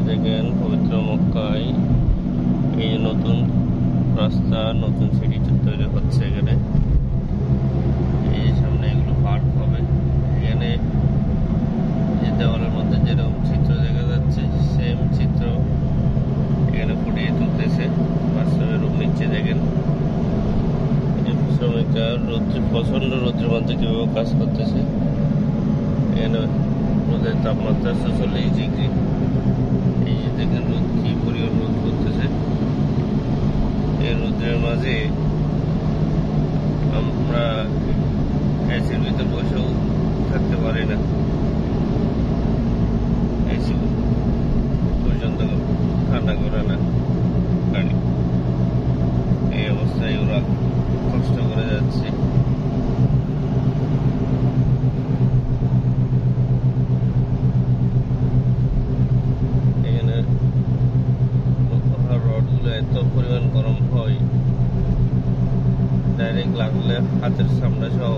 দেখেন পবিত্র মক্কায় এই যে নতুন রাস্তা, নতুন সিটি তৈরি হচ্ছে এখানে। এই সামনে এগুলো পার্ক হবে। এখানে যে দেওয়ালের মধ্যে যেরকম চিত্র দেখা যাচ্ছে সেম চিত্র এখানে ফুটিয়ে তুলতেছে। বাস্তবে রূপ নিচ্ছে। দেখেন শ্রমিকরা প্রচন্ড রোদ্রের মধ্যে কিভাবে কাজ করতেছে। এখানে রোদের তাপমাত্রা ৪৬ ডিগ্রি। এই যে দেখেন রোদ কি পরিমাণ রোদ করতেছে। এই রোদের মাঝে আমরা এসির ভিতর বসেও থাকতে পারি না। এসি পর্যন্ত ঠান্ডা করে না গাড়ি। এই অবস্থায় ওরা কষ্ট করে যাচ্ছে। এখানে রডগুলো এত পরিমাণ গরম হয়, ডাইরেক্ট লাগলে হাতের সামনে সহ